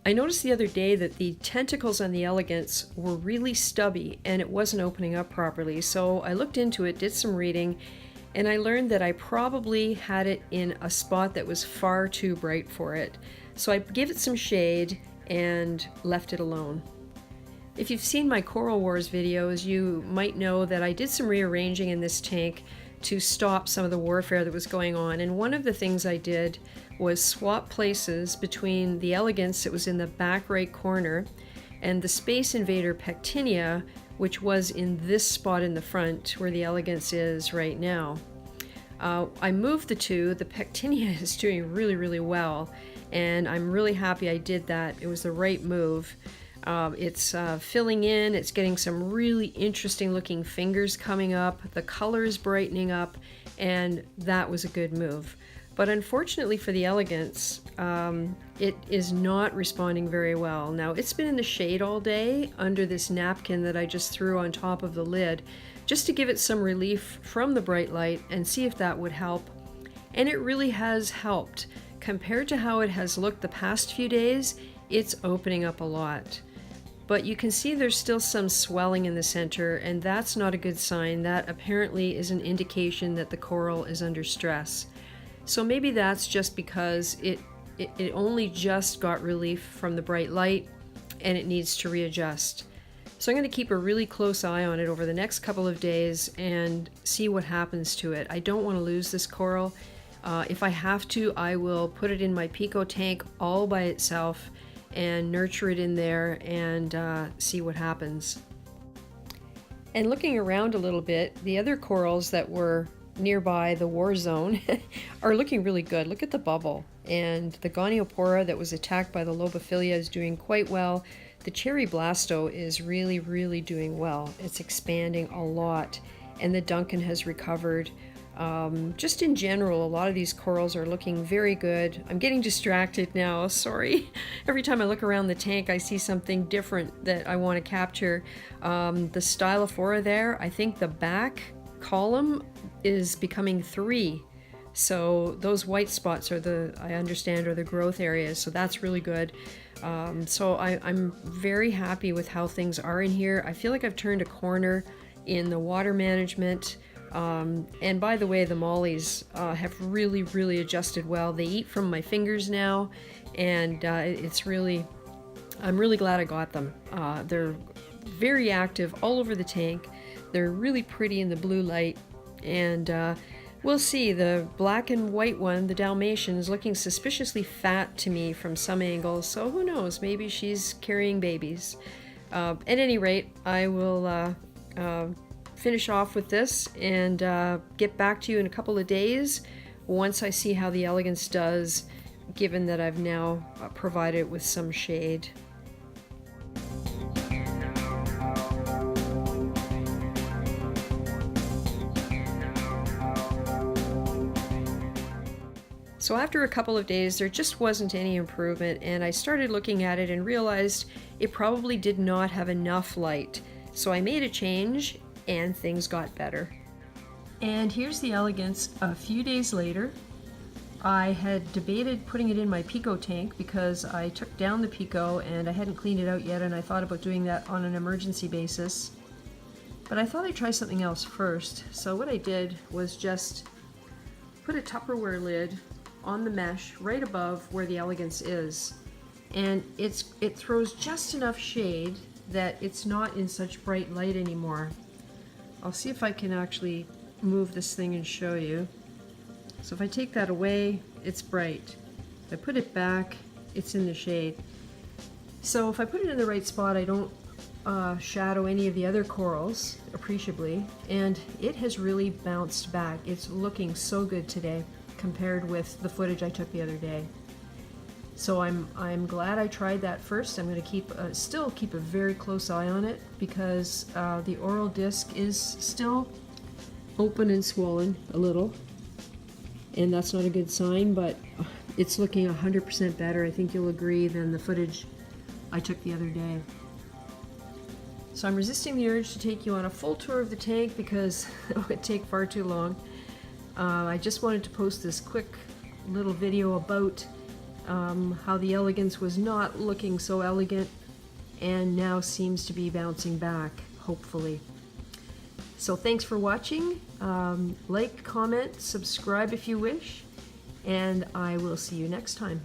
I noticed the other day that the tentacles on the Elegance were really stubby and it wasn't opening up properly. So I looked into it, did some reading, and I learned that I probably had it in a spot that was far too bright for it. So I gave it some shade and left it alone. If you've seen my Coral Wars videos, you might know that I did some rearranging in this tank to stop some of the warfare that was going on. And one of the things I did was swap places between the Elegance that was in the back right corner and the Space Invader Pectinia, which was in this spot in the front where the Elegance is right now. I moved the two. The Pectinia is doing really, really well, and I'm really happy I did that. It was the right move. It's filling in, it's getting some really interesting looking fingers coming up, the color is brightening up, and that was a good move. But unfortunately for the Elegance, it is not responding very well. Now, it's been in the shade all day under this napkin that I just threw on top of the lid, just to give it some relief from the bright light and see if that would help. And it really has helped. Compared to how it has looked the past few days, it's opening up a lot. But you can see there's still some swelling in the center, and that's not a good sign. That apparently is an indication that the coral is under stress. So maybe that's just because it only just got relief from the bright light and it needs to readjust. So I'm going to keep a really close eye on it over the next couple of days and see what happens to it. I don't want to lose this coral. If I have to, I will put it in my pico tank all by itself and nurture it in there and see what happens. And looking around a little bit, the other corals that were nearby the war zone are looking really good. Look at the bubble. And the Goniopora that was attacked by the Lobophilia is doing quite well. The Cherry Blasto is really, really doing well. It's expanding a lot. And the Duncan has recovered. Just in general, a lot of these corals are looking very good. I'm getting distracted now, sorry. Every time I look around the tank, I see something different that I want to capture. The Stylophora there, I think the back column is becoming 3. So those white spots are I understand, are the growth areas. So that's really good. So I'm very happy with how things are in here. I feel like I've turned a corner in the water management. And by the way, the mollies have really, really adjusted well. They eat from my fingers now, and I'm really glad I got them. They're very active all over the tank. They're really pretty in the blue light, and we'll see. The black and white one, the Dalmatian, is looking suspiciously fat to me from some angles, so who knows, maybe she's carrying babies. At any rate, I will finish off with this and get back to you in a couple of days once I see how the Elegance does, given that I've now provided it with some shade. So after a couple of days, there just wasn't any improvement, and I started looking at it and realized it probably did not have enough light. So I made a change and things got better. And here's the Elegance a few days later. I had debated putting it in my pico tank because I took down the pico and I hadn't cleaned it out yet, and I thought about doing that on an emergency basis. But I thought I'd try something else first. So what I did was just put a Tupperware lid on the mesh right above where the Elegance is. And it throws just enough shade that it's not in such bright light anymore. I'll see if I can actually move this thing and show you. So if I take that away, it's bright. If I put it back, it's in the shade. So if I put it in the right spot, I don't shadow any of the other corals appreciably, and it has really bounced back. It's looking so good today compared with the footage I took the other day. So I'm glad I tried that first. I'm going to still keep a very close eye on it because the oral disc is still open and swollen a little, and that's not a good sign, but it's looking 100% better, I think you'll agree, than the footage I took the other day. So I'm resisting the urge to take you on a full tour of the tank because it would take far too long. I just wanted to post this quick little video about how the Elegance was not looking so elegant and now seems to be bouncing back, hopefully. So thanks for watching. Like, comment, subscribe if you wish, and I will see you next time.